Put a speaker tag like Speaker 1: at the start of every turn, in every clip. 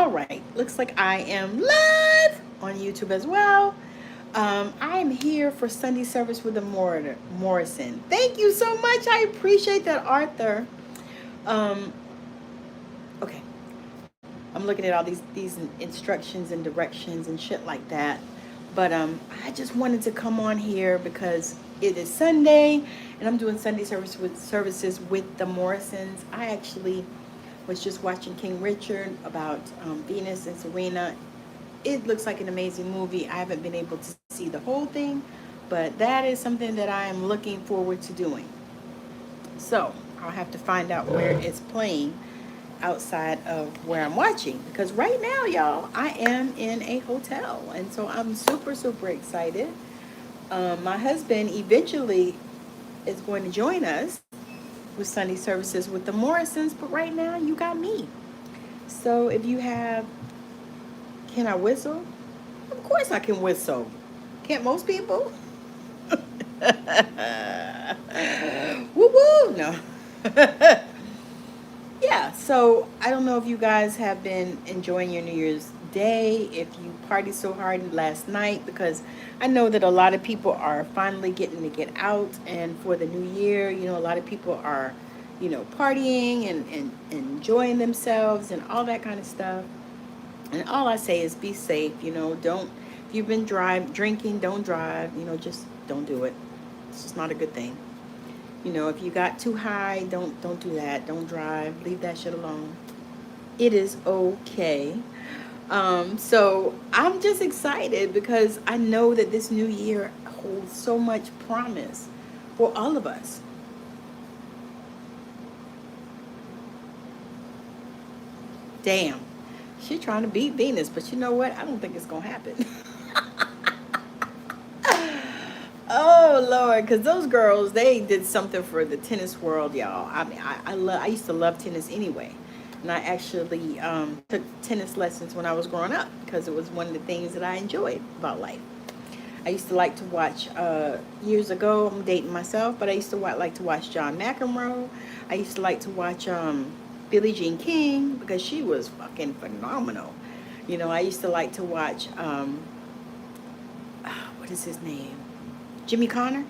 Speaker 1: All right, looks like I am live on YouTube as well. I'm here for Sunday service with the Morrison. Thank you so much. I appreciate that, Arthur. Um, okay, I'm looking at all these instructions and directions and shit like that. But I just wanted to come on here because it is Sunday, and I'm doing Sunday services with the Morrisons. I actually was just watching King Richard about Venus and Serena. It looks like an amazing movie. I haven't been able to see the whole thing, but that is something that I am looking forward to doing. So I'll have to find out where it's playing outside of where I'm watching, because right now, y'all, I am in a hotel, and so I'm super excited. My husband eventually is going to join us with Sunday services with the Morrisons, but right now you got me. So if you have, can I whistle? Of course I can whistle. Can't most people? Woo woo, no. Yeah, so I don't know if you guys have been enjoying your New Year's Day, if you partied so hard last night, because I know that a lot of people are finally getting to get out, and for the new year, a lot of people are, partying and enjoying themselves and all that kind of stuff. And all I say is be safe, don't, if you've been drinking, don't drive, just don't do it. It's just not a good thing. If you got too high, don't do that. Don't drive. Leave that shit alone. It is okay. So I'm just excited because I know that this new year holds so much promise for all of us. Damn. She's trying to beat Venus, but you know what? I don't think it's going to happen. Oh Lord, because those girls, they did something for the tennis world, y'all. I mean, I used to love tennis anyway, and I actually took tennis lessons when I was growing up because it was one of the things that I enjoyed about life. I used to like to watch years ago. I'm dating myself, but I used to like to watch John McEnroe. I used to like to watch Billie Jean King because she was fucking phenomenal. I used to like to watch what is his name? Jimmy Connor.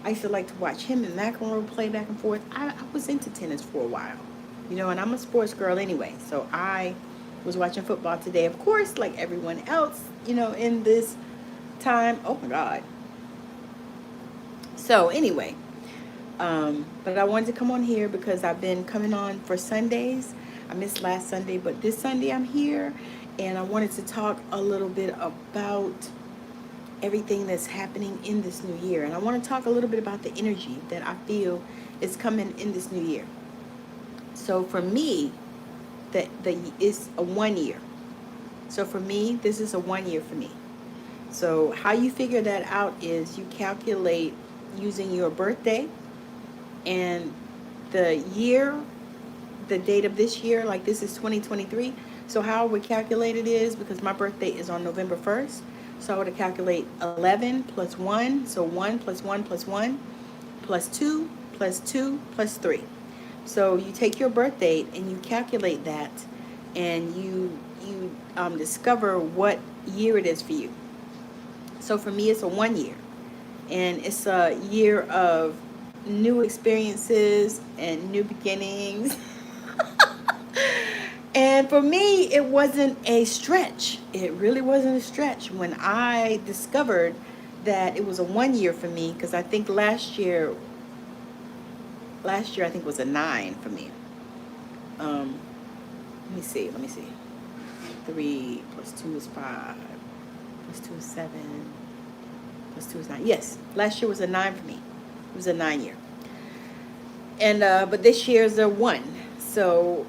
Speaker 1: I used to like to watch him and McEnroe play back and forth. I was into tennis for a while, and I'm a sports girl anyway. So I was watching football today, of course, like everyone else, in this time. Oh my God. So anyway, but I wanted to come on here because I've been coming on for Sundays. I missed last Sunday, but this Sunday I'm here, and I wanted to talk a little bit about everything that's happening in this new year. And I want to talk a little bit about the energy that I feel is coming in this new year. So for me, it's a 1 year. So for me, this is a 1 year for me. So how you figure that out is you calculate using your birthday and the year, the date of this year, like this is 2023. So how we calculate it is, because my birthday is on November 1st, so I would calculate 11 plus 1, so 1 plus 1 plus 1, plus 2 plus 2 plus 3. So you take your birth date and you calculate that, and you discover what year it is for you. So for me, it's a 1 year, and it's a year of new experiences and new beginnings. And for me, it wasn't a stretch. It really wasn't a stretch when I discovered that it was a 1 year for me, because I think last year I think was a 9 for me. Let me see. 3 plus 2 is 5, plus 2 is 7, plus 2 is 9. Yes, last year was a 9 for me. It was a 9 year. And but this year is a 1. So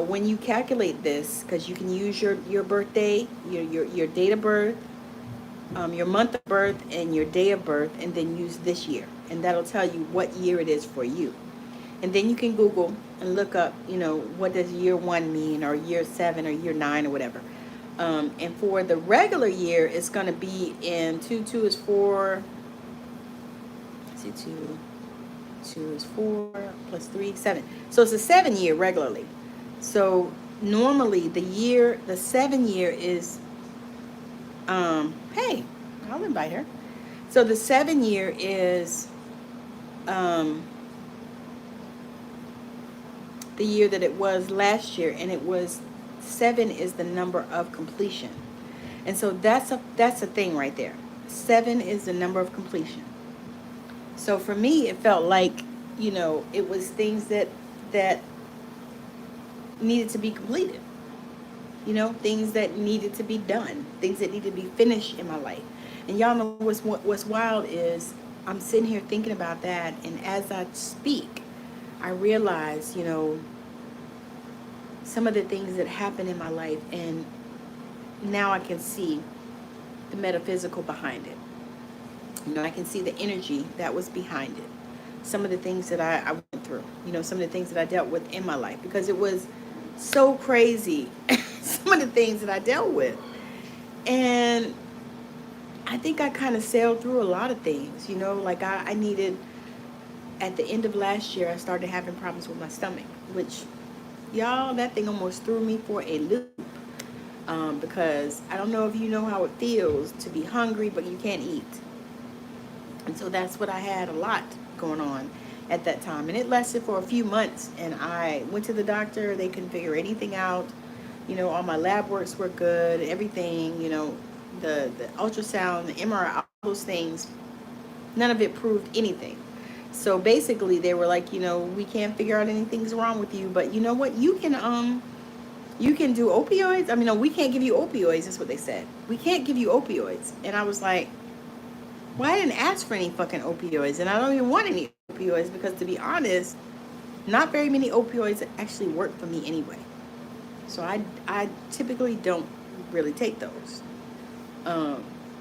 Speaker 1: when you calculate this, because you can use your birthday, your date of birth, your month of birth, and your day of birth, and then use this year, and that'll tell you what year it is for you. And then you can Google and look up, what does year 1 mean, or year 7, or year 9, or whatever. And for the regular year, it's going to be in 2 is 4. Let's see, 2 is 4 plus 3, 7. So it's a 7 year regularly. So normally the 7 year is, hey, I'll invite her. So the 7 year is the year that it was last year, and it was 7 is the number of completion. And so that's a thing right there. 7 is the number of completion. So for me, it felt like, it was things that needed to be completed. Things that needed to be done, things that needed to be finished in my life. And y'all know what's wild is I'm sitting here thinking about that, and as I speak, I realize, some of the things that happened in my life, and now I can see the metaphysical behind it. I can see the energy that was behind it. Some of the things that I went through, some of the things that I dealt with in my life, because it was so crazy. Some of the things that I dealt with. And I think I kind of sailed through a lot of things, like I needed, at the end of last year, I started having problems with my stomach, which, y'all, that thing almost threw me for a loop. Because I don't know if you know how it feels to be hungry, but you can't eat. And so that's what I had a lot going on at that time. And it lasted for a few months, and I went to the doctor. They couldn't figure anything out. All my lab works were good, everything, the ultrasound, the MRI, all those things, none of it proved anything. So basically they were like, we can't figure out anything's wrong with you, but you know what, you can do opioids. I mean, no, we can't give you opioids, is what they said. We can't give you opioids. And I was like, well, I didn't ask for any fucking opioids, and I don't even want any opioids, because to be honest, not very many opioids actually work for me anyway. So I typically don't really take those.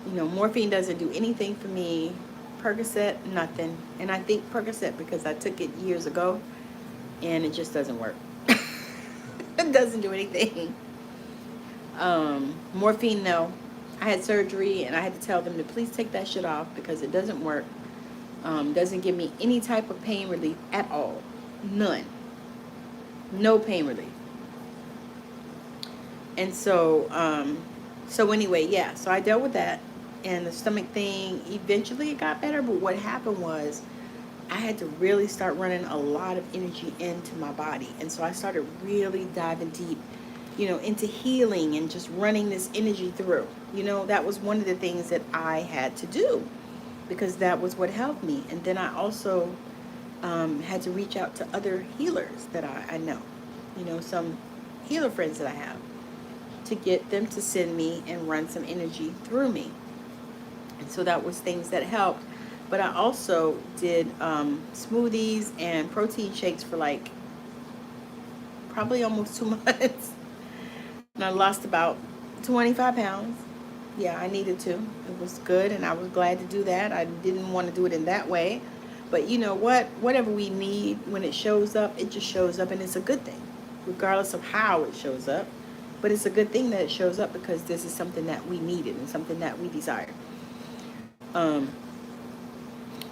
Speaker 1: Morphine doesn't do anything for me. Percocet, nothing. And I think Percocet because I took it years ago, and it just doesn't work. It doesn't do anything. Morphine, no. I had surgery, and I had to tell them to please take that shit off because it doesn't work. Doesn't give me any type of pain relief at all. None. No pain relief. And so anyway, yeah, so I dealt with that, and the stomach thing, eventually it got better, but what happened was I had to really start running a lot of energy into my body. And so I started really diving deep, into healing and just running this energy through. That was one of the things that I had to do, because that was what helped me. And then I also had to reach out to other healers that I know, some healer friends that I have, to get them to send me and run some energy through me. And so that was things that helped. But I also did smoothies and protein shakes for like probably almost 2 months. And I lost about 25 pounds. Yeah, I needed to. It was good, and I was glad to do that. I didn't want to do it in that way. But you know what? Whatever we need, when it shows up, it just shows up, and it's a good thing, regardless of how it shows up. But it's a good thing that it shows up, because this is something that we needed and something that we desired.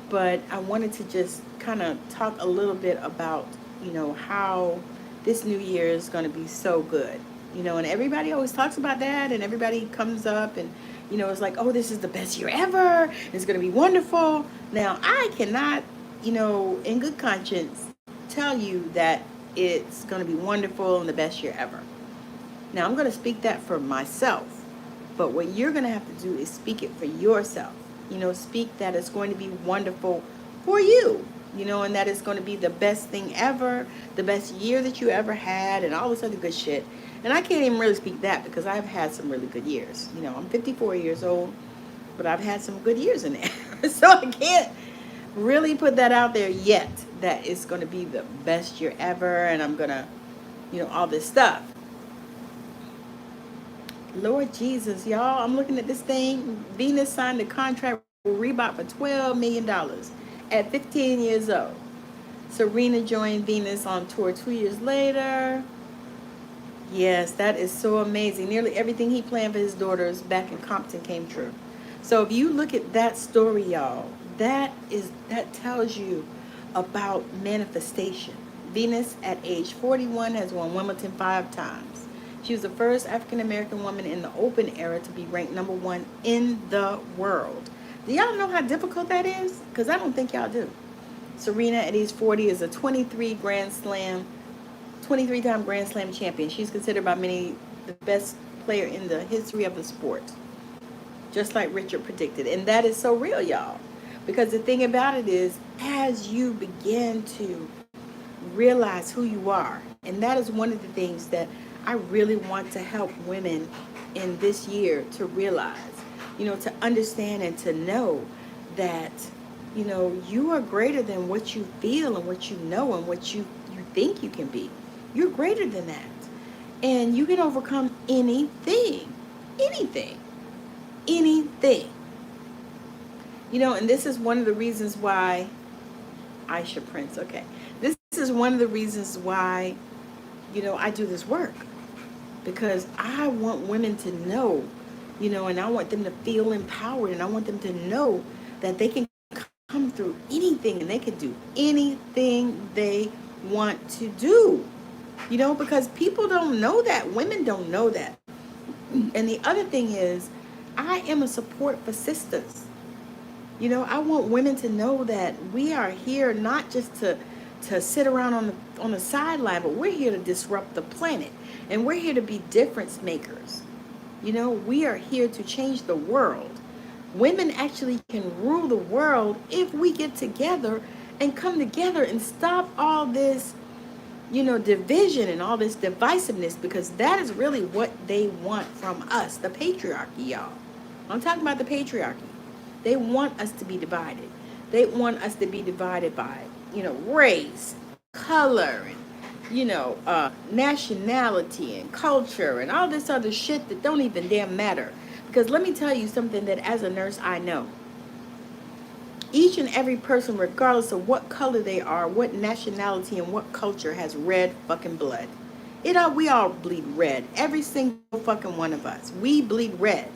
Speaker 1: But I wanted to just kind of talk a little bit about, how this new year is going to be so good. And everybody always talks about that, and everybody comes up and, it's like, oh, this is the best year ever. It's going to be wonderful. Now, I cannot, in good conscience, tell you that it's going to be wonderful and the best year ever. Now, I'm going to speak that for myself, but what you're going to have to do is speak it for yourself. Speak that it's going to be wonderful for you, and that it's going to be the best thing ever, the best year that you ever had, and all this other good shit. And I can't even really speak that, because I've had some really good years. I'm 54 years old, but I've had some good years in there. So I can't really put that out there yet, that it's going to be the best year ever, and I'm going to, all this stuff. Lord Jesus, y'all, I'm looking at this thing. Venus signed a contract with Reebok for $12 million at 15 years old. Serena joined Venus on tour 2 years later. Yes, that is so amazing. Nearly everything he planned for his daughters back in Compton came true. So if you look at that story, y'all, that tells you about manifestation. Venus at age 41 has won Wimbledon 5 times. She was the first African-American woman in the open era to be ranked #1 in the world. Do y'all know how difficult that is? Because I don't think y'all do. Serena, at age 40, is a 23-time Grand Slam champion. She's considered by many the best player in the history of the sport, just like Richard predicted. And that is so real, y'all. Because the thing about it is, as you begin to realize who you are, and that is one of the things that I really want to help women in this year to realize, to understand and to know that, you are greater than what you feel and what you know and what you think you can be. You're greater than that. And you can overcome anything. And this is one of the reasons why Aisha Prince, okay. This is one of the reasons why, I do this work. Because I want women to know, and I want them to feel empowered, and I want them to know that they can come through anything and they can do anything they want to do. Because people don't know that. Women don't know that. And the other thing is, I am a support for sisters. I want women to know that we are here not just to sit around on the sideline, but we're here to disrupt the planet. And we're here to be difference makers. We are here to change the world. Women actually can rule the world if we get together and come together and stop all this, division and all this divisiveness, because that is really what they want from us, the patriarchy, y'all. I'm talking about the patriarchy. They want us to be divided. They want us to be divided by, race, color, and, nationality and culture and all this other shit that don't even damn matter. Because let me tell you something that as a nurse I know. Each and every person, regardless of what color they are, what nationality and what culture, has red fucking blood. We all bleed red. Every single fucking one of us. We bleed red.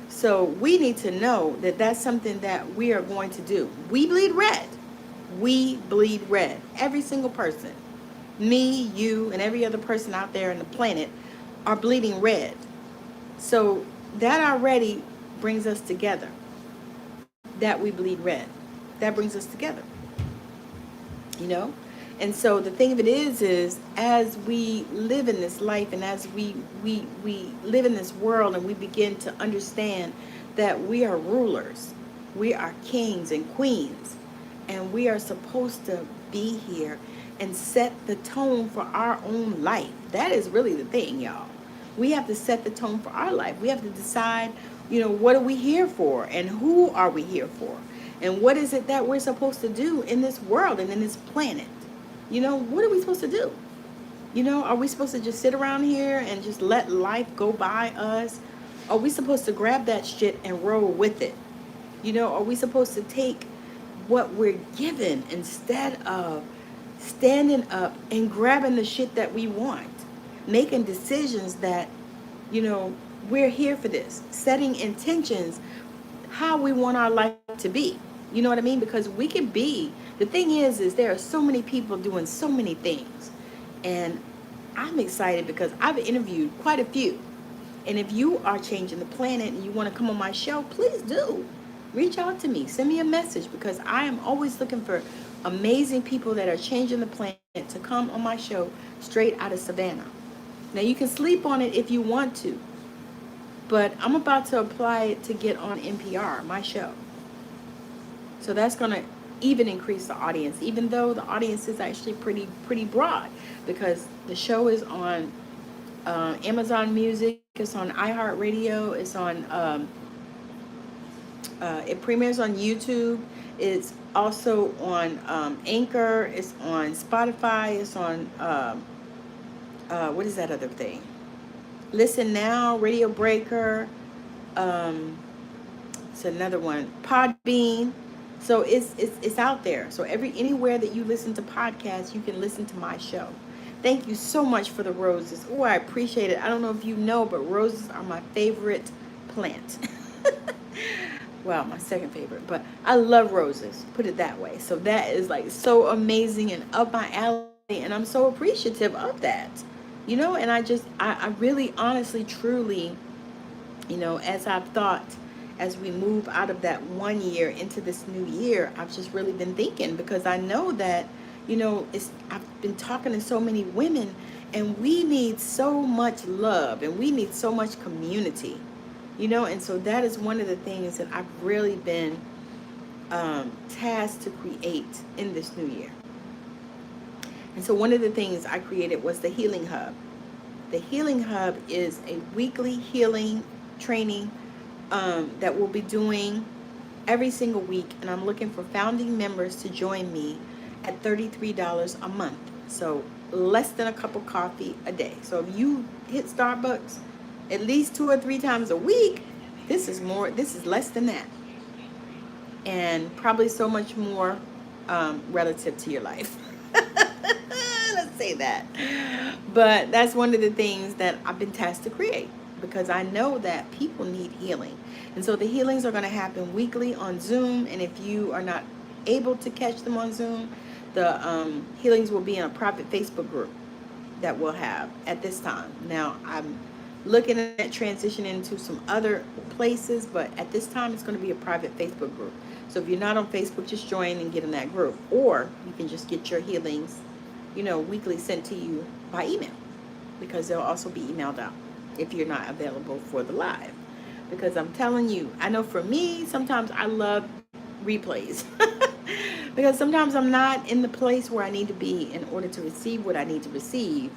Speaker 1: So we need to know that that's something that we are going to do. We bleed red. We bleed red. Every single person. Me, you, and every other person out there on the planet are bleeding red. So that already brings us together. That we bleed red. That brings us together. And so the thing of it is as we live in this life and as we live in this world and we begin to understand that we are rulers, we are kings and queens, and we are supposed to be here and set the tone for our own life. That is really the thing, y'all. We have to set the tone for our life. We have to decide, what are we here for and who are we here for? And what is it that we're supposed to do in this world and in this planet? What are we supposed to do? Are we supposed to just sit around here and just let life go by us? Are we supposed to grab that shit and roll with it? Are we supposed to take what we're given instead of standing up and grabbing the shit that we want? Making decisions that, we're here for this. Setting intentions, how we want our life to be. You know what I mean? Because we can be, the thing is there are so many people doing so many things. And I'm excited because I've interviewed quite a few. And if you are changing the planet and you want to come on my show, please do. Reach out to me. Send me a message, because I am always looking for amazing people that are changing the planet to come on my show straight out of Savannah. Now, you can sleep on it if you want to. But I'm about to apply it to get on NPR, my show. So that's going to even increase the audience, even though the audience is actually pretty broad, because the show is on Amazon Music, it's on iHeartRadio, it's on, it premieres on YouTube, it's also on Anchor, it's on Spotify, it's on, what is that other thing? Listen Now, Radio Breaker, it's another one, Podbean. So it's out there. So anywhere that you listen to podcasts, you can listen to my show. Thank you so much for the roses. Oh, I appreciate it. I don't know if you know, but roses are my favorite plant. Well, my second favorite, but I love roses, put it that way. So that is like so amazing and up my alley, and I'm so appreciative of that. You know, and I really honestly, truly, you know, as I've thought, as we move out of that 1 year into this new year, I've just really been thinking, because I know that, you know, I've been talking to so many women, and we need so much love, and we need so much community, you know, and so that is one of the things that I've really been tasked to create in this new year. And so one of the things I created was the Healing Hub. The Healing Hub is a weekly healing training that we'll be doing every single week, and I'm looking for founding members to join me at $33 a month. So less than a cup of coffee a day. So if you hit Starbucks at least 2 or 3 times a week, this is less than that. And probably so much more relative to your life. Let's say that. But that's one of the things that I've been tasked to create, because I know that people need healing. And so the healings are going to happen weekly on Zoom. And if you are not able to catch them on Zoom, the healings will be in a private Facebook group that we'll have at this time. Now, I'm looking at transitioning to some other places, but at this time it's going to be a private Facebook group. So if you're not on Facebook, just join and get in that group. Or you can just get your healings, you know, weekly sent to you by email, because they'll also be emailed out if you're not available for the live. Because I'm telling you, I know for me, sometimes I love replays. Because sometimes I'm not in the place where I need to be in order to receive what I need to receive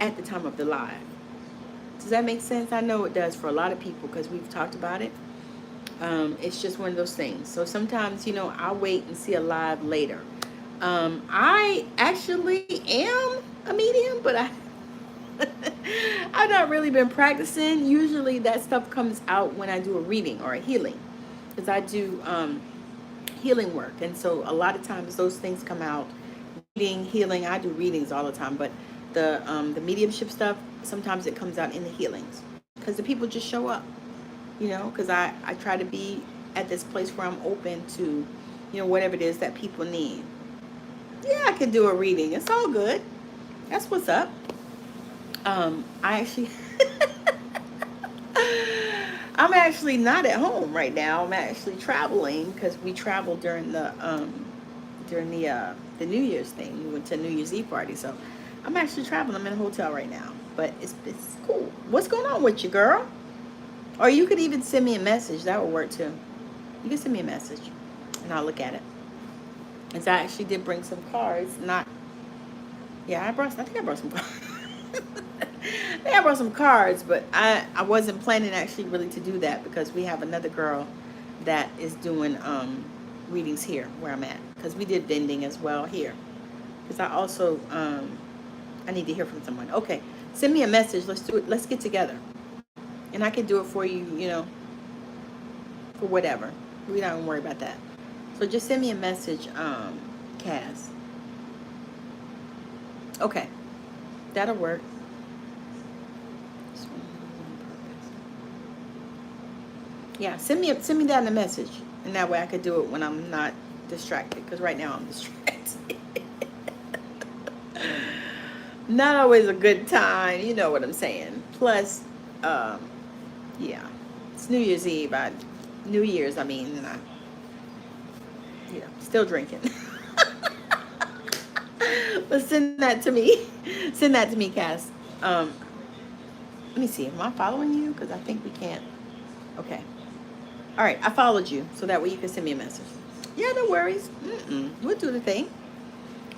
Speaker 1: at the time of the live. Does that make sense? I know it does for a lot of people, because we've talked about it. It's just one of those things. So sometimes, you know, I'll wait and see a live later. I actually am a medium, but I've not really been practicing. Usually that stuff comes out when I do a reading or a healing, because I do healing work. And so a lot of times those things come out. Reading, healing, I do readings all the time, but the mediumship stuff, sometimes it comes out in the healings, because the people just show up, you know, because I try to be at this place where I'm open to, you know, whatever it is that people need. Yeah, I can do a reading. It's all good. That's what's up. I actually I'm actually not at home right now. I'm actually traveling, because we traveled during the New Year's thing. We went to a New Year's Eve party, so I'm actually traveling. I'm in a hotel right now, but it's cool. What's going on with you, girl? Or you could even send me a message. That would work too. You can send me a message, and I'll look at it. And so I actually did bring some cards. I think I brought some cards. I think I brought some cards, but I wasn't planning actually really to do that, because we have another girl that is doing readings here where I'm at, because we did vending as well here. Because I also I need to hear from someone. Okay, send me a message. Let's do it. Let's get together, and I can do it for you. You know, for whatever. We don't worry about that. So just send me a message, Kaz. Okay, that'll work. Yeah, send me that in a message, and that way I could do it when I'm not distracted, because right now I'm distracted. Not always a good time, you know what I'm saying. Plus, yeah, it's New Year's Eve. New Year's, I mean, and still drinking. But send that to me. Send that to me, Cass. Let me see. Am I following you? Because I think we can't. Okay. All right. I followed you, so that way you can send me a message. Yeah, no worries. We'll do the thing.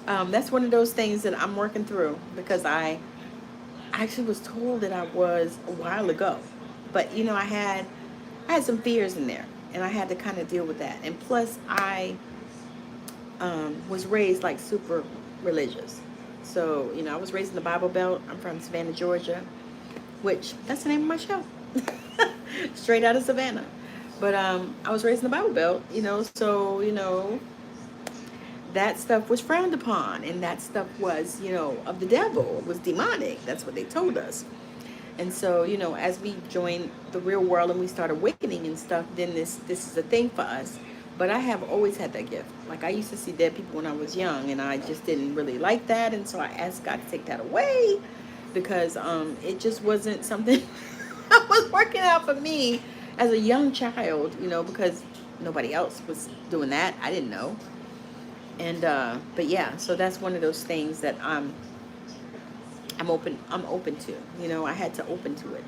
Speaker 1: That's one of those things that I'm working through, because I actually was told that I was a while ago. But, you know, I had some fears in there, and I had to kind of deal with that. And plus, I was raised like super religious. So, you know, I was raised in the Bible Belt. I'm from Savannah, Georgia, which that's the name of my show. Straight out of Savannah. But I was raised in the Bible Belt, you know, so, you know, that stuff was frowned upon, and that stuff was, you know, of the devil. It was demonic. That's what they told us. And so, you know, as we joined the real world and we started awakening and stuff, then this is a thing for us. But I have always had that gift. Like, I used to see dead people when I was young, and I just didn't really like that. And so I asked God to take that away, because it just wasn't something that was working out for me as a young child, you know, because nobody else was doing that. I didn't know. And but yeah, so that's one of those things that I'm open to. You know, I had to open to it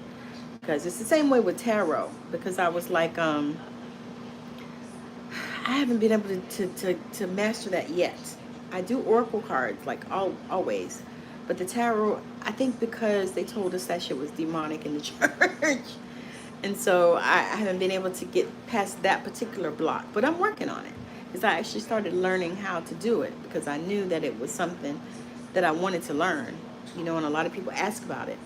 Speaker 1: because it's the same way with tarot, because I was like I haven't been able to master that yet. I do oracle cards like always, but the tarot, I think because they told us that shit was demonic in the church, and so I haven't been able to get past that particular block. But I'm working on it because I actually started learning how to do it because I knew that it was something that I wanted to learn. You know, and a lot of people ask about it,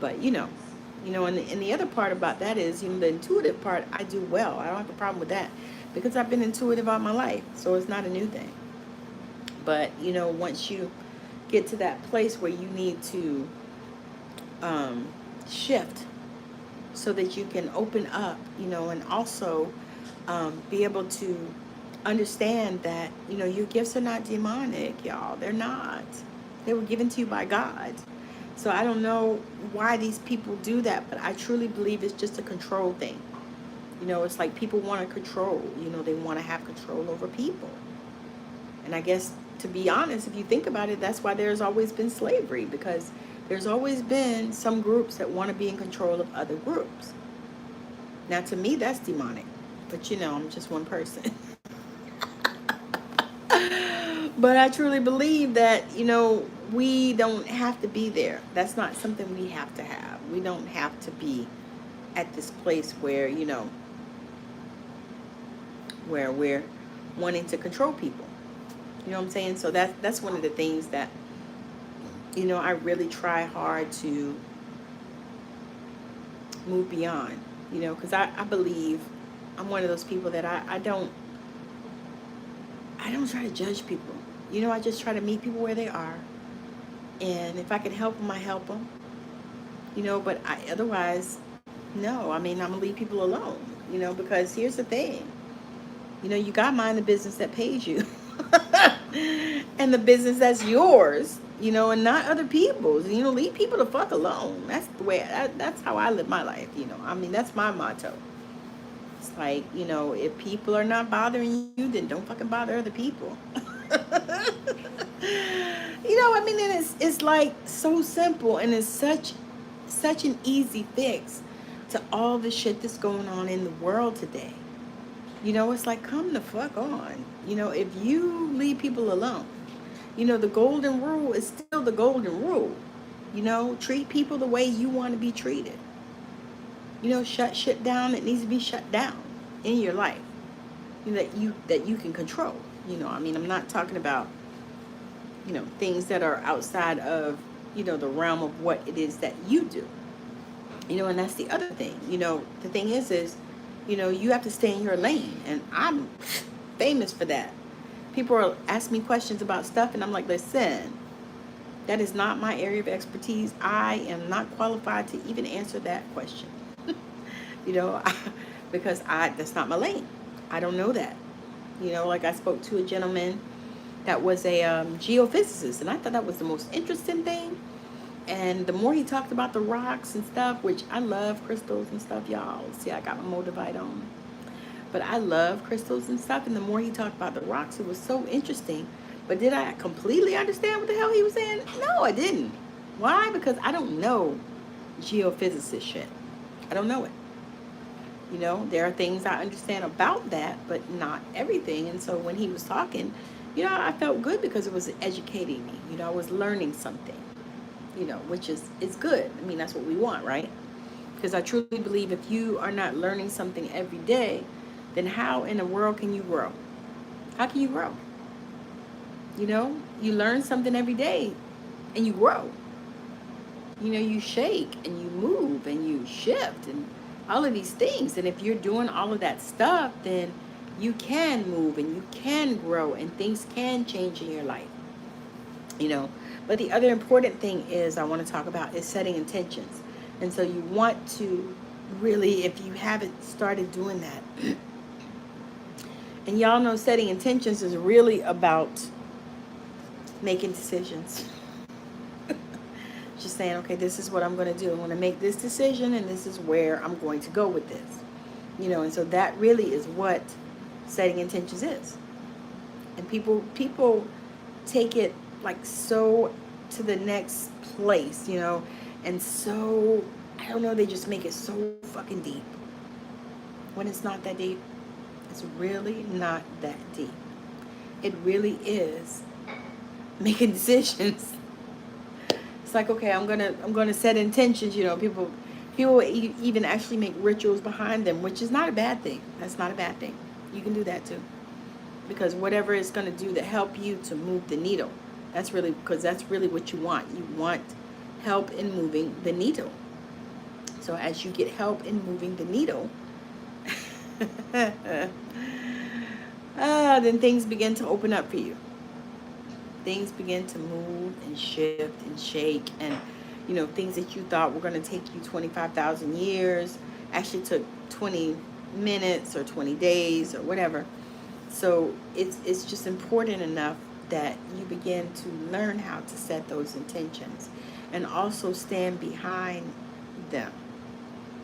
Speaker 1: but and the other part about that is, the intuitive part, I do well. I don't have a problem with that because I've been intuitive all my life, so it's not a new thing. But, once you get to that place where you need to shift so that you can open up, and also be able to understand that, your gifts are not demonic, y'all. They're not. They were given to you by God. So I don't know why these people do that, but I truly believe it's just a control thing. It's like people want to control. They want to have control over people. And I guess, to be honest, if you think about it, that's why there's always been slavery, because there's always been some groups that want to be in control of other groups. Now, to me, that's demonic. But, I'm just one person. But I truly believe that, we don't have to be there. That's not something we have to have. We don't have to be at this place where, where we're wanting to control people. You know what I'm saying? So that's one of the things that, I really try hard to move beyond, because I believe I'm one of those people that I don't try to judge people. I just try to meet people where they are. And if I can help them, I help them. But otherwise, no. I mean, I'm going to leave people alone, because here's the thing. You got to mind the business that pays you. And the business that's yours, and not other people's. Leave people the fuck alone. That's the way, that's how I live my life, I mean, that's my motto. It's like, if people are not bothering you, then don't fucking bother other people. I mean, and it's like so simple, and it's such an easy fix to all the shit that's going on in the world today. It's like, come the fuck on. If you leave people alone, the golden rule is still the golden rule. Treat people the way you want to be treated. Shut shit down that needs to be shut down in your life. That you can control. I mean, I'm not talking about, things that are outside of, the realm of what it is that you do. And that's the other thing. The thing is, you have to stay in your lane. And I'm famous for that. People are asking me questions about stuff, and I'm like, listen, that is not my area of expertise. I am not qualified to even answer that question. Because that's not my lane. I don't know that. Like I spoke to a gentleman that was a geophysicist, and I thought that was the most interesting thing. And the more he talked about the rocks and stuff, which I love crystals and stuff, y'all. See, I got my Moldavite on. But I love crystals and stuff, and the more he talked about the rocks, it was so interesting. But did I completely understand what the hell he was saying? No, I didn't. Why? Because I don't know geophysicist shit. I don't know it. There are things I understand about that, but not everything. And so when he was talking, I felt good because it was educating me. I was learning something, which is good. I mean, that's what we want, right? Because I truly believe if you are not learning something every day, then how in the world can you grow? How can you grow? You learn something every day and you grow. You shake and you move and you shift and all of these things. And if you're doing all of that stuff, then you can move and you can grow and things can change in your life. But the other important thing is I want to talk about is setting intentions. And so you want to really, if you haven't started doing that, and y'all know setting intentions is really about making decisions. Just saying, okay, this is what I'm going to do. I'm going to make this decision, and this is where I'm going to go with this. You know, and so that really is what setting intentions is. And people take it like so to the next place, you know, and so, I don't know, they just make it so fucking deep. When it's not that deep. It's really not that deep. It really is making decisions. It's like, okay, I'm gonna set intentions. You know, people even actually make rituals behind them, which is not a bad thing. That's not a bad thing. You can do that too, because whatever it's gonna do to help you to move the needle, that's really what you want. You want help in moving the needle. So as you get help in moving the needle, then things begin to open up for you. Things begin to move and shift and shake, and you know, things that you thought were going to take you 25,000 years actually took 20 minutes or 20 days or whatever. So it's just important enough that you begin to learn how to set those intentions and also stand behind them.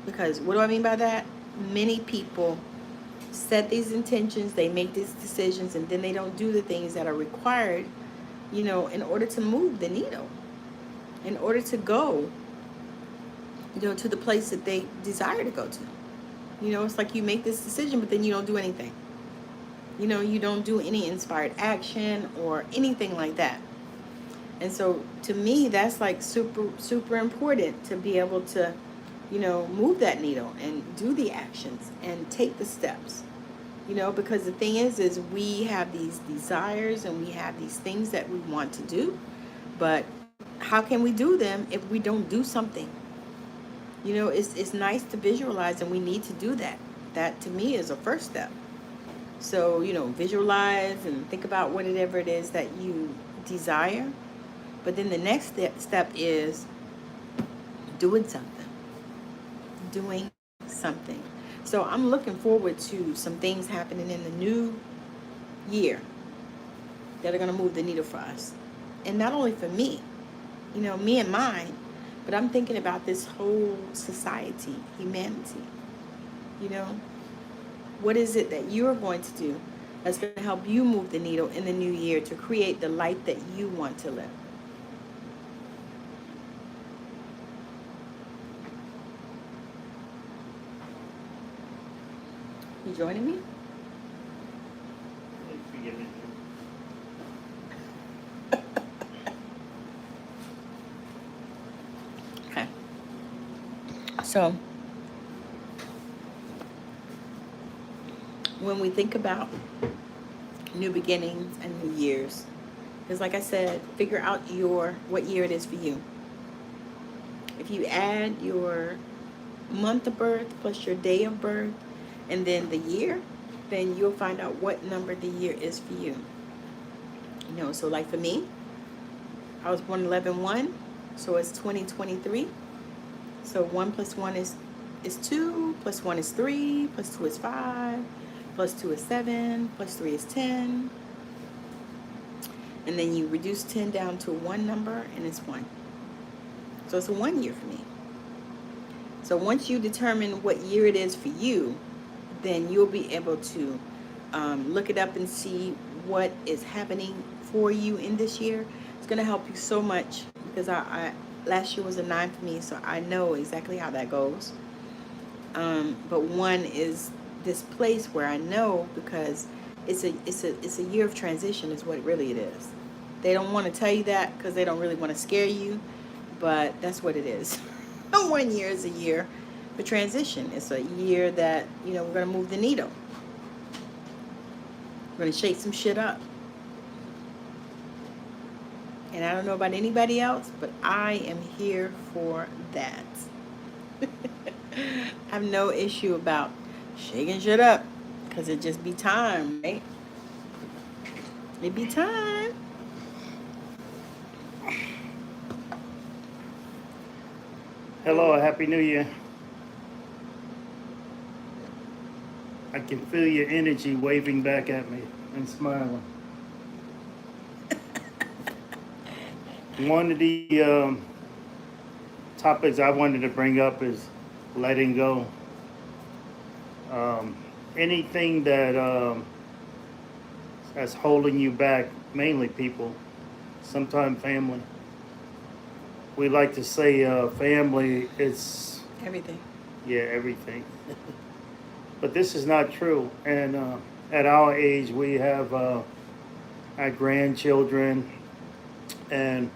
Speaker 1: Because what do I mean by that? Many people set these intentions, they make these decisions, and then they don't do the things that are required, you know, in order to move the needle, in order to go, you know, to the place that they desire to go to. You know, it's like you make this decision, but then you don't do anything. You know, you don't do any inspired action or anything like that. And so to me, that's like super important to be able to, you know, move that needle and do the actions and take the steps. You know, because the thing is we have these desires and we have these things that we want to do, but how can we do them if we don't do something? You know, it's nice to visualize, and we need to do that. That to me is a first step. So, you know, visualize and think about whatever it is that you desire. But then the next step is doing something. Doing something. So I'm looking forward to some things happening in the new year that are going to move the needle for us. And not only for me, you know, me and mine, but I'm thinking about this whole society, humanity. You know, what is it that you're going to do that's going to help you move the needle in the new year to create the life that you want to live? You joining me? Okay. So, when we think about new beginnings and new years, because like I said, figure out what year it is for you. If you add your month of birth plus your day of birth and then the year, then you'll find out what number the year is for you. You know, so like for me, I was born 11/1, so it's 2023. So 1 plus 1 is 2, plus 1 is 3, plus 2 is 5, plus 2 is 7, plus 3 is 10. And then you reduce 10 down to one number, and it's 1. So it's a 1 year for me. So once you determine what year it is for you, then you'll be able to look it up and see what is happening for you in this year. It's going to help you so much, because I last year was a 9 for me, so I know exactly how that goes. But 1 is this place where I know, because it's a year of transition is what really it is. They don't want to tell you that because they don't really want to scare you, but that's what it is. 1 year is a year for transition. It's a year that, you know, we're going to move the needle. We're going to shake some shit up. And I don't know about anybody else, but I am here for that. I have no issue about shaking shit up, because it just be time, right? It be time.
Speaker 2: Hello, Happy New Year. I can feel your energy waving back at me and smiling. One of the topics I wanted to bring up is letting go. Anything that's holding you back, mainly people, sometimes family. We like to say family is,
Speaker 1: Everything.
Speaker 2: yeah, everything. But this is not true. And at our age, we have our grandchildren, and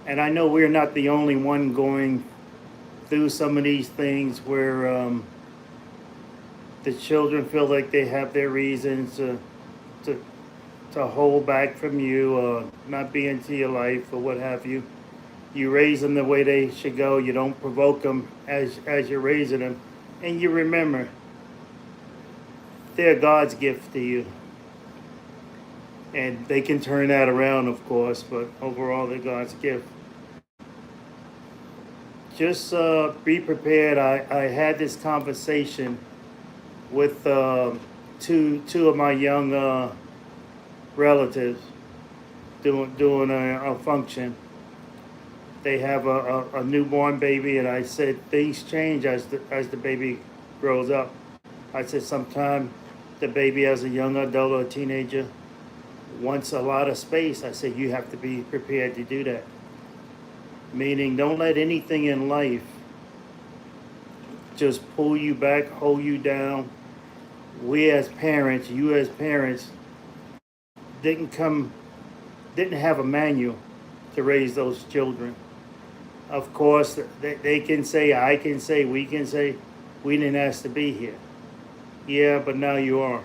Speaker 2: I know we're not the only one going through some of these things where the children feel like they have their reasons to hold back from you, or not be into your life, or what have you. You raise them the way they should go. You don't provoke them as you're raising them, and you remember they're God's gift to you. And they can turn that around, of course, but overall, they're God's gift. Just be prepared. I had this conversation with two of my young relatives doing a function. They have a newborn baby, and I said things change as the baby grows up. I said sometime the baby as a young adult or a teenager wants a lot of space. I said you have to be prepared to do that. Meaning, don't let anything in life just pull you back, hold you down. We as parents, you as parents, didn't have a manual to raise those children. Of course, they can say, I can say, we can say, we didn't ask to be here. Yeah, but now you are.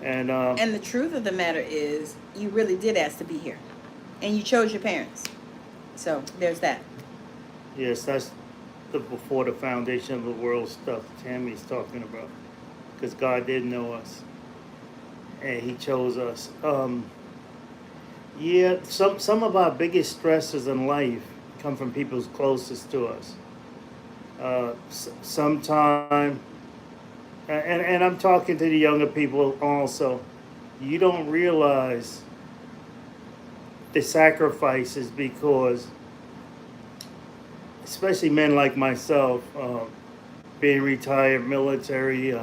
Speaker 2: And
Speaker 1: the truth of the matter is, you really did ask to be here, and you chose your parents. So there's that.
Speaker 2: Yes, that's the before the foundation of the world stuff Tammy's talking about, because God did know us, and He chose us. Yeah, some of our biggest stresses in life come from people closest to us. Sometime, and I'm talking to the younger people also, you don't realize the sacrifices, because especially men like myself, being retired military,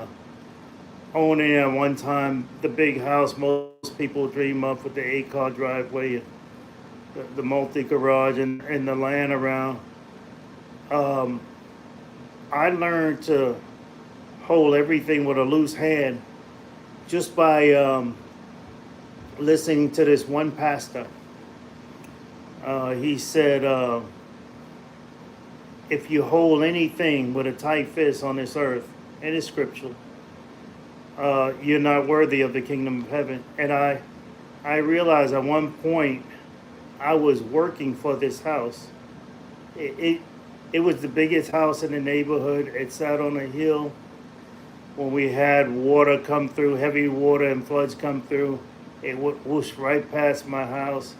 Speaker 2: owning at one time the big house most people dream of with the 8-car driveway, the multi-garage, and the land around. I learned to hold everything with a loose hand just by listening to this one pastor. He said, if you hold anything with a tight fist on this earth, and it's scriptural, you're not worthy of the kingdom of heaven. And I realized at one point I was working for this house. It was the biggest house in the neighborhood. It sat on a hill. When we had water come through, heavy water and floods come through, it whooshed right past my house.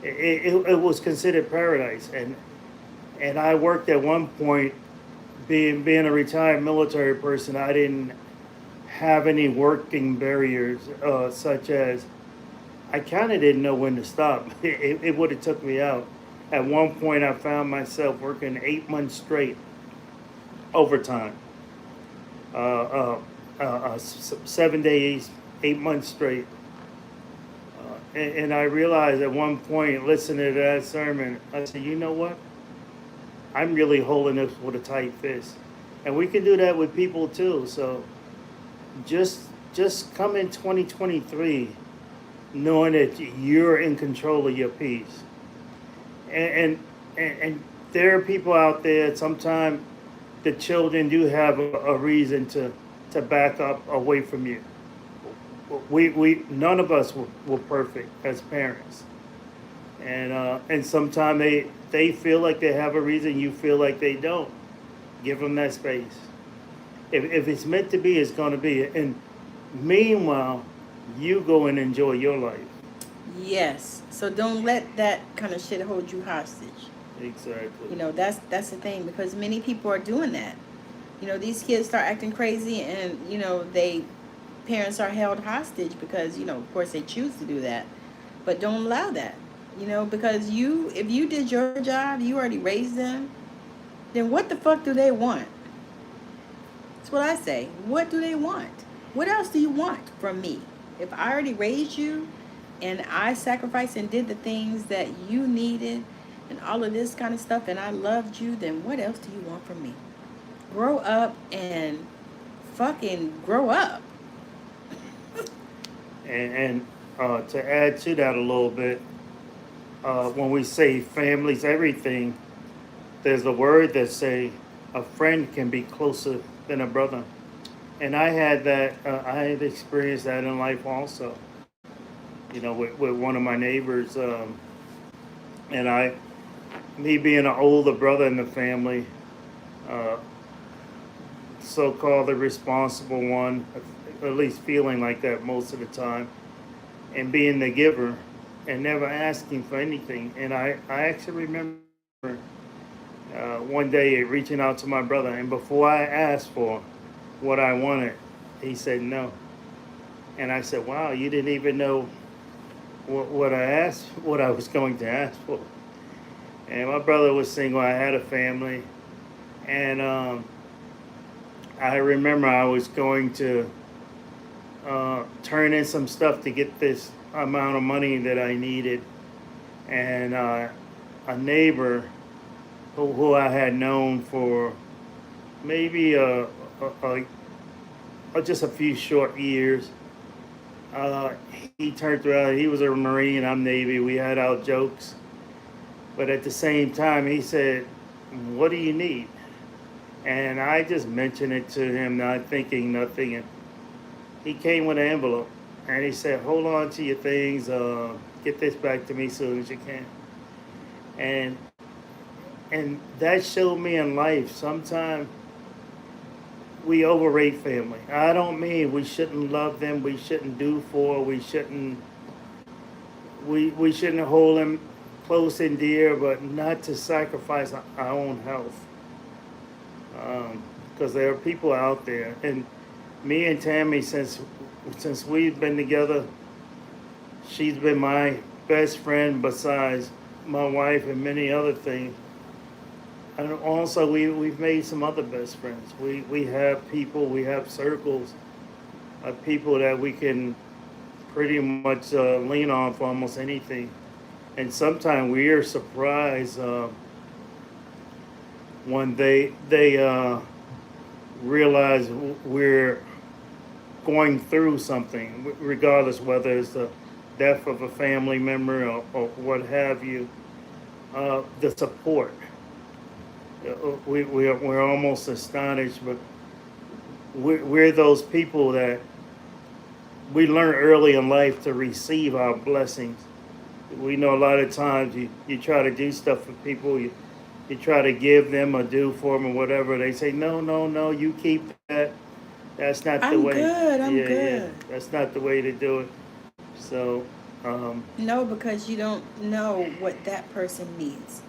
Speaker 2: It was considered paradise. And I worked at one point, being a retired military person, I didn't have any working barriers, such as I kind of didn't know when to stop. It would have took me out. At one point, I found myself working 8 months straight, overtime. 7 days, 8 months straight. And I realized at one point, listening to that sermon, I said, you know what? I'm really holding this with a tight fist. And we can do that with people too. So just come in 2023 knowing that you're in control of your peace. And there are people out there, sometimes the children do have a reason to back up away from you. We none of us were perfect as parents. And sometimes they feel like they have a reason, you feel like they don't. Give them that space. If it's meant to be, it's going to be. And meanwhile, you go and enjoy your life.
Speaker 1: Yes. So don't let that kind of shit hold you hostage.
Speaker 2: Exactly.
Speaker 1: You know, that's the thing, because many people are doing that. You know, these kids start acting crazy, and you know, parents are held hostage because, you know, of course they choose to do that. But don't allow that. You know, because if you did your job, you already raised them, then what the fuck do they want? That's what I say. What do they want? What else do you want from me? If I already raised you and I sacrificed and did the things that you needed and all of this kind of stuff and I loved you, then what else do you want from me? Grow up and fucking grow up.
Speaker 2: And to add to that a little bit, when we say family's everything, there's a word that say a friend can be closer than a brother. And I had that, I had experienced that in life also, you know, with one of my neighbors. And me being an older brother in the family, so-called the responsible one, at least feeling like that most of the time, and being the giver and never asking for anything. And I actually remember one day reaching out to my brother, and before I asked for what I wanted, he said no. And I said, wow, you didn't even know what I asked, what I was going to ask for. And my brother was single. I had a family. And I remember I was going to turn in some stuff to get this amount of money that I needed. And a neighbor who I had known for maybe just a few short years, he turned around. He was a Marine, I'm Navy. We had our jokes. But at the same time, he said, what do you need? And I just mentioned it to him, not thinking nothing. And he came with an envelope. And he said, hold on to your things. Get this back to me as soon as you can. And that showed me in life, sometimes we overrate family. I don't mean we shouldn't love them, we shouldn't do for, we shouldn't hold them close and dear, but not to sacrifice our own health. Because there are people out there. And me and Tammy, since we've been together, she's been my best friend besides my wife and many other things. And also, we've made some other best friends. We have people, we have circles of people that we can pretty much lean on for almost anything. And sometimes we are surprised when they realize we're going through something, regardless whether it's the death of a family member or what have you. The support. We're almost astonished, but we're those people that we learn early in life to receive our blessings. We know a lot of times you try to do stuff for people, you try to give them or do for them or whatever. They say, no, you keep that. That's not the way.
Speaker 1: I'm good.
Speaker 2: Yeah, that's not the way to do it. So.
Speaker 1: No, because you don't know what that person needs.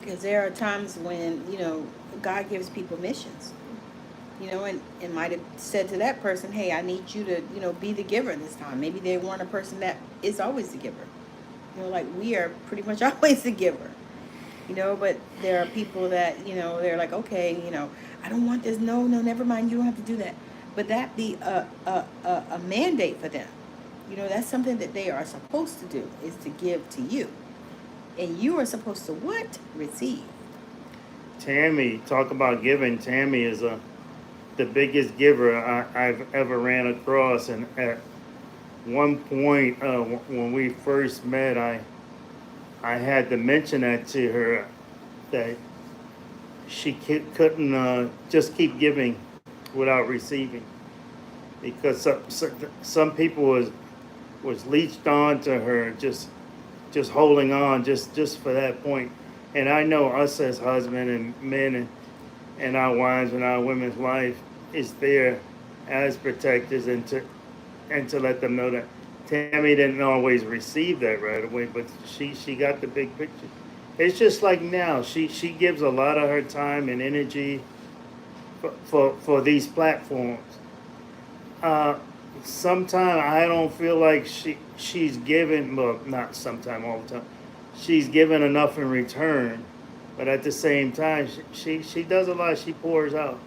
Speaker 1: Because there are times when, God gives people missions, and might have said to that person, hey, I need you to, be the giver this time. Maybe they want a person that is always the giver. Like we are pretty much always the giver, but there are people that, they're like, okay, I don't want this. No, never mind. You don't have to do that. But that be a mandate for them. That's something that they are supposed to do, is to give to you. And you are supposed to what? Receive.
Speaker 2: Tammy, talk about giving. Tammy is the biggest giver I've ever ran across. And at one point, when we first met, I had to mention that to her, that she couldn't just keep giving without receiving. Because some people was leached on to her, just holding on just for that point. And I know us as husband and men and our wives and our women's life is there as protectors, and to let them know that Tammy didn't always receive that right away, but she got the big picture. It's just like now, she gives a lot of her time and energy for these platforms. Sometimes I don't feel like she's given, well, not sometime, all the time, she's given enough in return but at the same time, she does a lot. She pours out.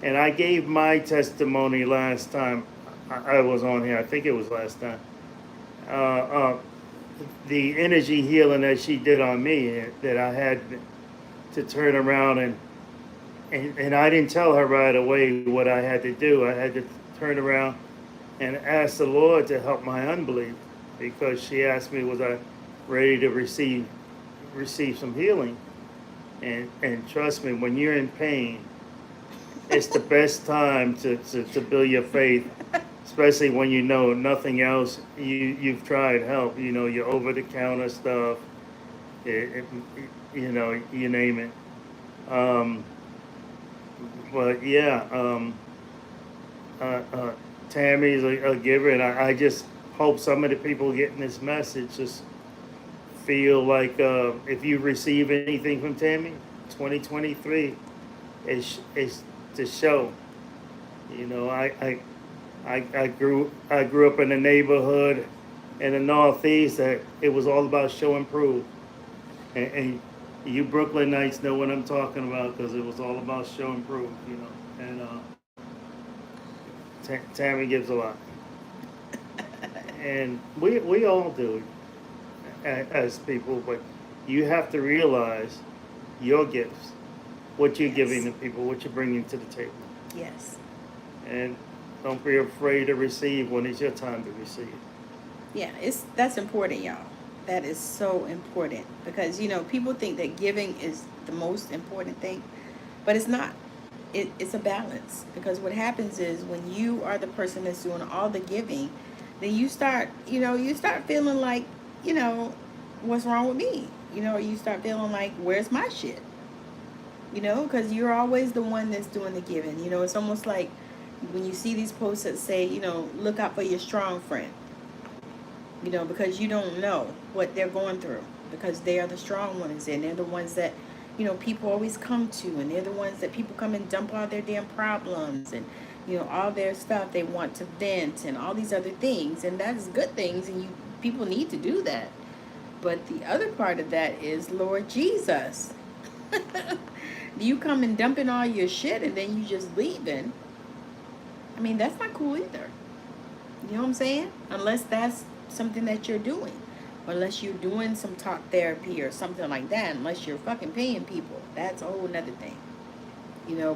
Speaker 2: And I gave my testimony last time I was on here. I think it was last time. Uh, uh, the energy healing that she did on me, that I had to turn around and I didn't tell her right away what I had to do. I had to turn around and ask the Lord to help my unbelief, because she asked me, was I ready to receive some healing? And trust me, when you're in pain, it's the best time to build your faith, especially when you know nothing else. You've tried help, your over the counter stuff, you name it. But yeah, Tammy's a giver, and I just hope some of the people getting this message just feel like if you receive anything from Tammy, 2023 is to show. I grew up in a neighborhood in the Northeast that it was all about show and prove, and you Brooklynites know what I'm talking about, because it was all about show and prove, and Tammy gives a lot, and we all do as people, but you have to realize your gifts, what you're giving to people, what you're bringing to the table.
Speaker 1: Yes.
Speaker 2: And don't be afraid to receive when it's your time to receive.
Speaker 1: Yeah, that's important, y'all. That is so important, because people think that giving is the most important thing, but it's not. It's a balance, because what happens is when you are the person that's doing all the giving, then you start feeling like, what's wrong with me? You start feeling like, where's my shit? Because you're always the one that's doing the giving. It's almost like when you see these posts that say, look out for your strong friend. Because you don't know what they're going through, because they are the strong ones, and they're the ones that, people always come to, and they're the ones that people come and dump all their damn problems and, all their stuff they want to vent and all these other things. And that's good things, and people need to do that. But the other part of that is, Lord Jesus, you come and dumping all your shit and then you just leaving. I mean, that's not cool either. You know what I'm saying? Unless that's something that you're doing, or unless you're doing some talk therapy or something like that, unless you're fucking paying people, that's a whole nother thing.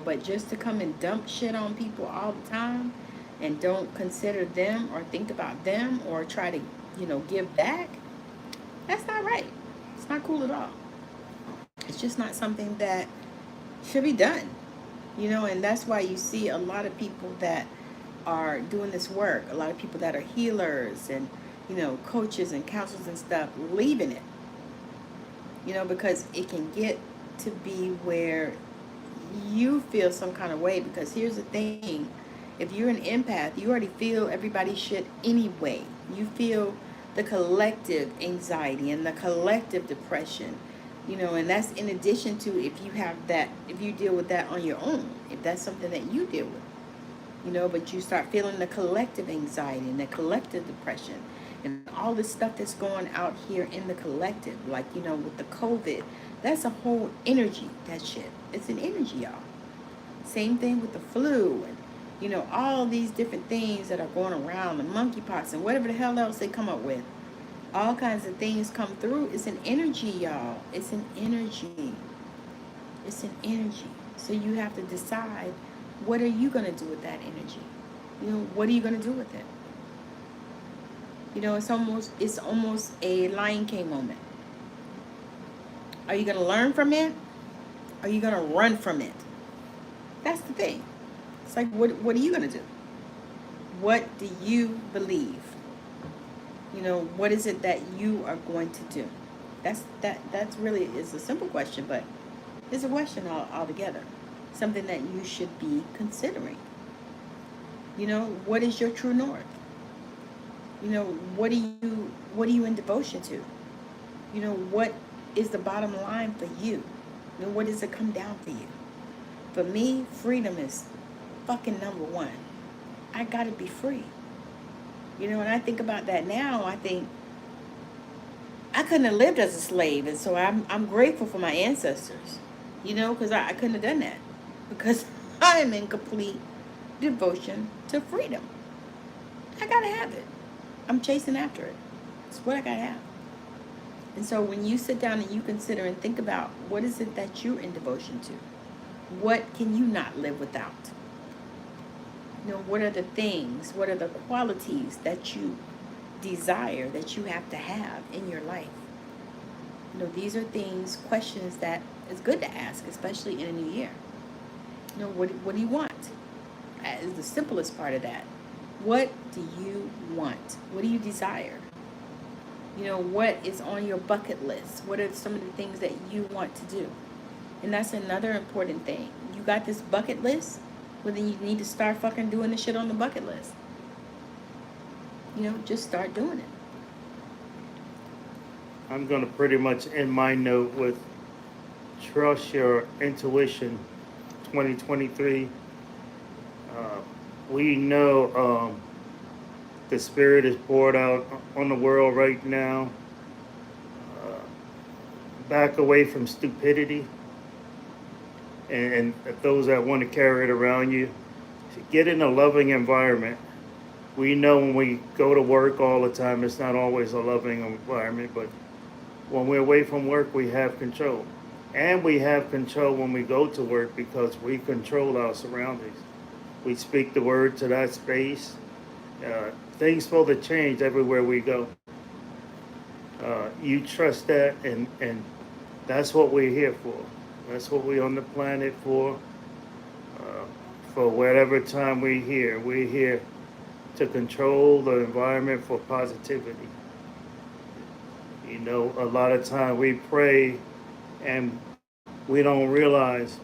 Speaker 1: But just to come and dump shit on people all the time and don't consider them or think about them or try to, give back, that's not right. It's not cool at all. It's just not something that should be done. And that's why you see a lot of people that are doing this work, a lot of people that are healers and coaches and counselors and stuff, leaving it, because it can get to be where you feel some kind of way. Because here's the thing, if you're an empath, you already feel everybody's shit anyway. You feel the collective anxiety and the collective depression, and that's in addition to if you deal with that on your own, if that's something that you deal with, but you start feeling the collective anxiety and the collective depression and all this stuff that's going out here in the collective, like, with the COVID, that's a whole energy, that shit. It's an energy, y'all. Same thing with the flu and, all these different things that are going around, the monkeypox and whatever the hell else they come up with. All kinds of things come through. It's an energy, y'all. It's an energy. It's an energy. So you have to decide, what are you going to do with that energy? What are you going to do with it? It's almost a Lion King moment. Are you going to learn from it? Are you going to run from it? That's the thing. It's like, what are you going to do? What do you believe? What is it that you are going to do? That's really, it's a simple question, but it's a question altogether. Something that you should be considering. What is your true north? What are you in devotion to? What is the bottom line for you? What does it come down for you? For me, freedom is fucking number one. I gotta be free. When I think about that now, I think, I couldn't have lived as a slave, and so I'm grateful for my ancestors, you know, because I couldn't have done that, because I am in complete devotion to freedom. I gotta have it. I'm chasing after it. It's what I gotta have. And so when you sit down and you consider and think about what is it that you're in devotion to, what can you not live without? You know, what are the things, what are the qualities that you desire that you have to have in your life? You know, these are things, questions that is good to ask, especially in a new year. You know, what do you want? Is the simplest part of that. What do you want? What do you desire? You know, what is on your bucket list? What are some of the things that you want to do? And that's another important thing. You got this bucket list, well, then you need to start fucking doing the shit on the bucket list. You know, just start doing it.
Speaker 2: I'm going to pretty much end my note with trust your intuition 2023. We know the Spirit is poured out on the world right now. Back away from stupidity and those that want to carry it around you. Get in a loving environment. We know when we go to work all the time, it's not always a loving environment, but when we're away from work, we have control. And we have control when we go to work because we control our surroundings. We speak the word to that space. Things supposed to change everywhere we go. You trust that, and that's what we're here for. That's what we're on the planet for. For whatever time we're here to control the environment for positivity. You know, a lot of time we pray and we don't realize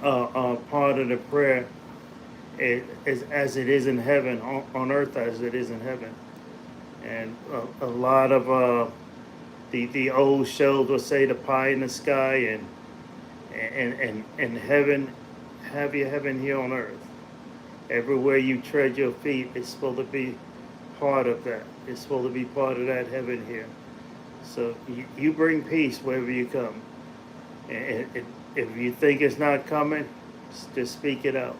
Speaker 2: part of the prayer is as it is in heaven, on earth as it is in heaven. And a lot of the old shows will say the pie in the sky and heaven, have your heaven here on earth. Everywhere you tread your feet, it's supposed to be part of that. It's supposed to be part of that heaven here. So you bring peace wherever you come. And if you think it's not coming, just speak it out.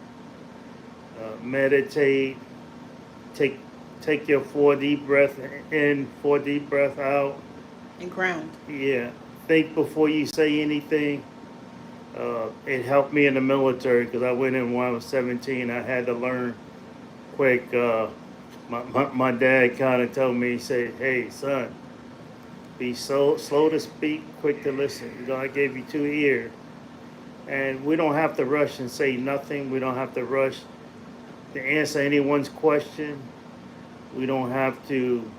Speaker 2: Meditate. Take your 4 deep breath in, 4 deep breath out.
Speaker 1: And ground.
Speaker 2: Yeah. Think before you say anything. It helped me in the military because I went in when I was 17. I had to learn quick. My dad kind of told me, he said, "Hey, son, be so slow to speak, quick to listen. God gave you 2 ears." And we don't have to rush and say nothing. We don't have to rush to answer anyone's question. We don't have to.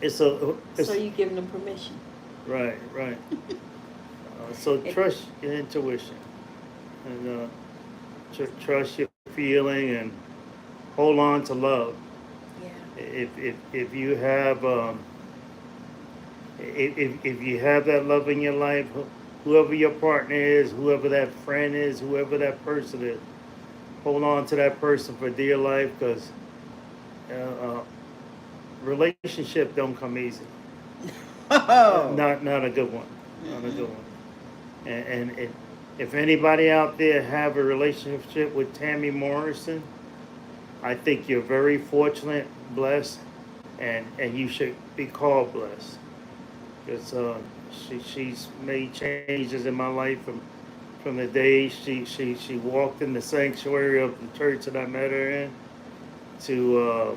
Speaker 1: So you're giving them permission.
Speaker 2: Right. So trust your intuition and trust your feeling and hold on to love.
Speaker 1: Yeah.
Speaker 2: If you have if you have that love in your life, whoever your partner is, whoever that friend is, whoever that person is, hold on to that person for dear life because relationship don't come easy.
Speaker 1: Oh.
Speaker 2: Not a good one. Not a good one. And if anybody out there have a relationship with Tammy Morrison, I think you're very fortunate, blessed, and you should be called blessed. Because she's made changes in my life from the day she walked in the sanctuary of the church that I met her in to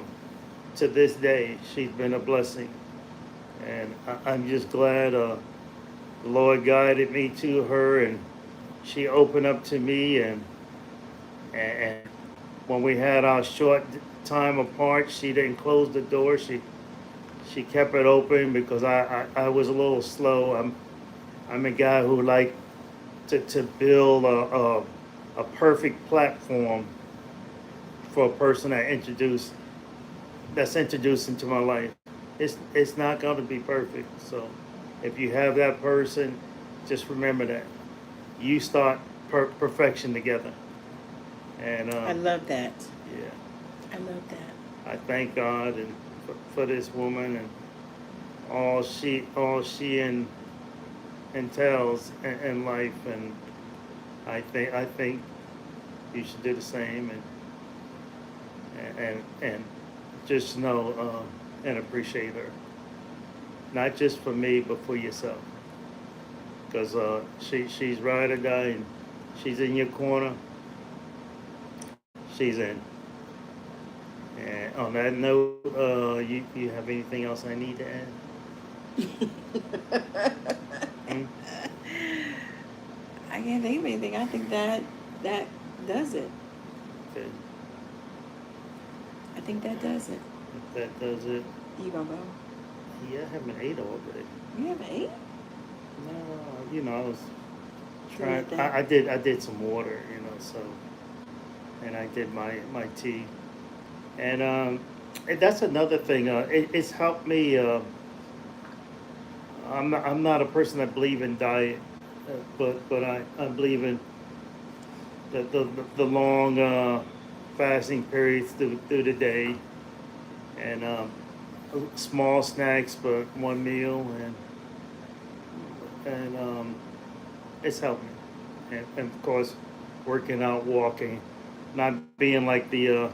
Speaker 2: this day. She's been a blessing. And I'm just glad the Lord guided me to her, and she opened up to me. And when we had our short time apart, she didn't close the door. She kept it open because I was a little slow. I'm a guy who liked to build a perfect platform for a person that's introduced into my life. It's not going to be perfect. So if you have that person, just remember that you start perfection together. And
Speaker 1: I love that.
Speaker 2: Yeah,
Speaker 1: I love that.
Speaker 2: I thank God and for this woman, and all she entails in life, and I think you should do the same, and just know and appreciate her, not just for me but for yourself, because she's ride or die, and she's in your corner. She's in. And on that note, you have anything else I need to add? Hmm?
Speaker 1: I can't think of anything. I think that does it.
Speaker 2: Okay.
Speaker 1: I think that does it.
Speaker 2: If that does it,
Speaker 1: You gonna go?
Speaker 2: yeah, I haven't ate all day.
Speaker 1: You haven't ate?
Speaker 2: No, I was
Speaker 1: Do
Speaker 2: trying.
Speaker 1: your thing.
Speaker 2: I did some water, so, and I did my tea, and that's another thing. It's helped me. I'm not a person that believe in diet, but I believe in the long fasting periods through the day, and small snacks but one meal, and it's helped me, and of course working out, walking, not being like the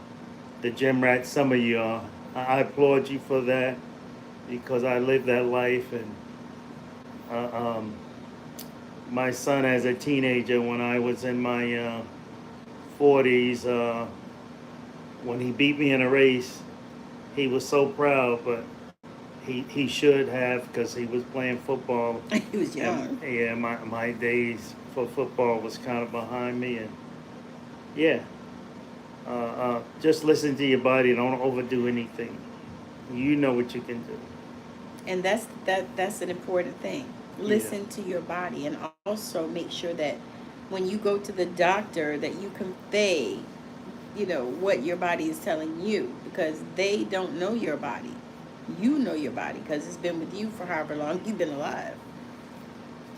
Speaker 2: gym rat some of you are. I applaud you for that, because I lived that life, and my son as a teenager, when I was in my 40s, when he beat me in a race, he was so proud, but he should have, because he was playing football.
Speaker 1: He was young.
Speaker 2: And, yeah, my days for football was kind of behind me, and yeah, just listen to your body. Don't overdo anything. You know what you can do.
Speaker 1: And that's an important thing. Listen to your body, and also make sure that when you go to the doctor that you convey, what your body is telling you, because they don't know your body. You know your body because it's been with you for however long you've been alive.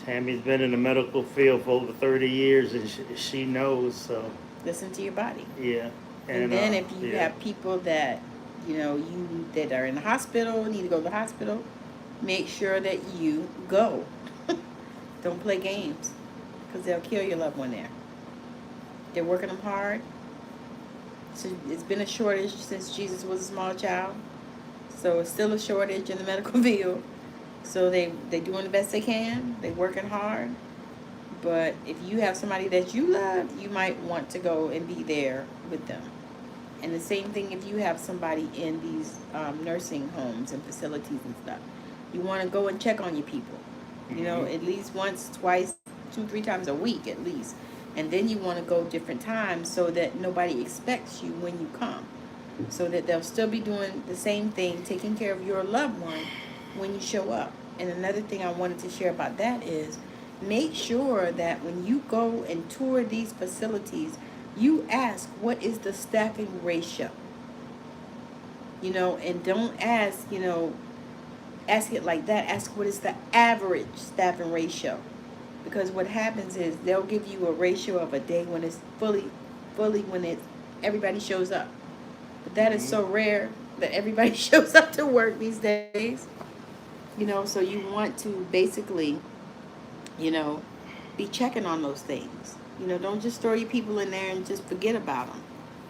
Speaker 2: Tammy's been in the medical field for over 30 years, and she knows, so
Speaker 1: Listen to your body.
Speaker 2: yeah.
Speaker 1: And then if you
Speaker 2: yeah.
Speaker 1: have people that, you that are in the hospital, need to go to the hospital, make sure that you go. Don't play games, because they'll kill your loved one there. They're working them hard. So it's been a shortage since Jesus was a small child. So it's still a shortage in the medical field. So they doing the best they can. They working hard. But if you have somebody that you love, you might want to go and be there with them. And the same thing if you have somebody in these nursing homes and facilities and stuff. You want to go and check on your people. At least once, twice, 2-3 times a week at least. And then you want to go different times so that nobody expects you when you come. So that they'll still be doing the same thing, taking care of your loved one when you show up. And another thing I wanted to share about that is make sure that when you go and tour these facilities, you ask what is the staffing ratio. And don't ask, ask it like that. Ask what is the average staffing ratio. Because what happens is they'll give you a ratio of a day when it's fully when everybody shows up. But that is so rare that everybody shows up to work these days. So you want to basically, be checking on those things. Don't just throw your people in there and just forget about them.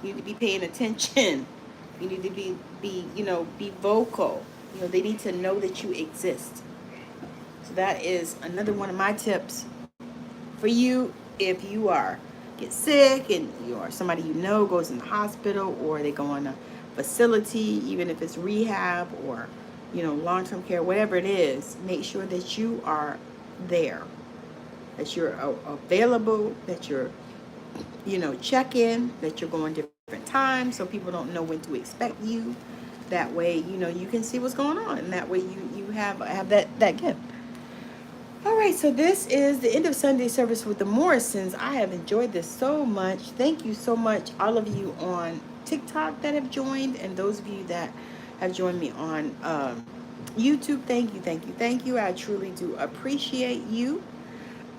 Speaker 1: You need to be paying attention. You need to be vocal. They need to know that you exist. So that is another one of my tips for you if you get sick and you are somebody goes in the hospital, or they go in a facility, even if it's rehab or long-term care, whatever it is. Make sure that you are there, that you're available, that you're check in, that you're going different times so people don't know when to expect you. That way you can see what's going on, and that way you have that gift. All right, so this is the end of Sunday service with the Morrisons. I have enjoyed this so much. Thank you so much, all of you on TikTok that have joined, and those of you that have joined me on YouTube. Thank you. I truly do appreciate you.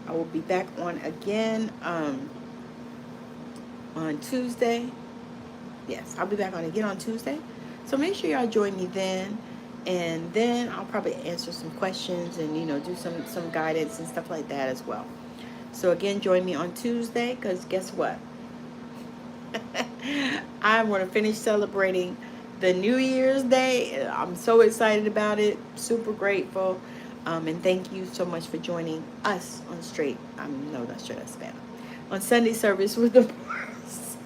Speaker 1: I will be back on again on Tuesday. Yes, I'll be back on again on Tuesday. So make sure y'all join me then. And then I'll probably answer some questions and, do some guidance and stuff like that as well. So again, join me on Tuesday, because guess what? I'm going to finish celebrating the New Year's Day. I'm so excited about it. Super grateful. And thank you so much for joining us on Straight. No, not Straight, that's Spanish. On Sunday Service with the Morrisons.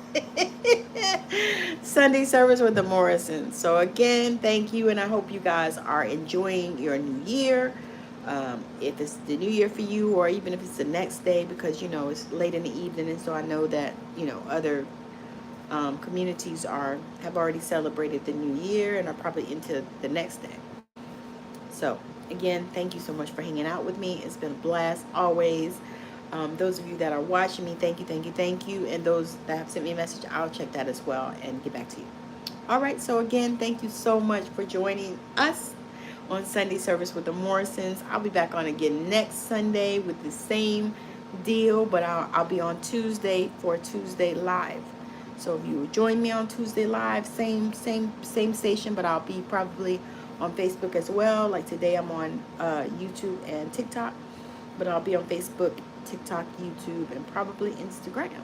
Speaker 1: Sunday Service with the Morrisons. So again, thank you, and I hope you guys are enjoying your new year. If it's the new year for you, or even if it's the next day, because it's late in the evening, and so I know that other communities have already celebrated the new year and are probably into the next day. So again, thank you so much for hanging out with me. It's been a blast always. Those of you that are watching me, thank you. And those that have sent me a message, I'll check that as well and get back to you. All right, so again, thank you so much for joining us on Sunday Service with the Morrisons. I'll be back on again next Sunday with the same deal, but I'll be on Tuesday for Tuesday Live. So if you join me on Tuesday Live, same station, but I'll be probably on Facebook as well. Like today, I'm on YouTube and TikTok, but I'll be on Facebook, TikTok, YouTube, and probably Instagram.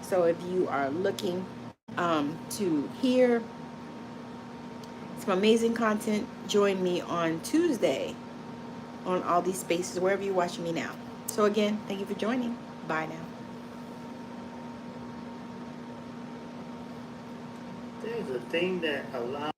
Speaker 1: So if you are looking to hear some amazing content, join me on Tuesday on all these spaces, wherever you're watching me now. So again, thank you for joining. Bye now.
Speaker 2: There's a thing that allows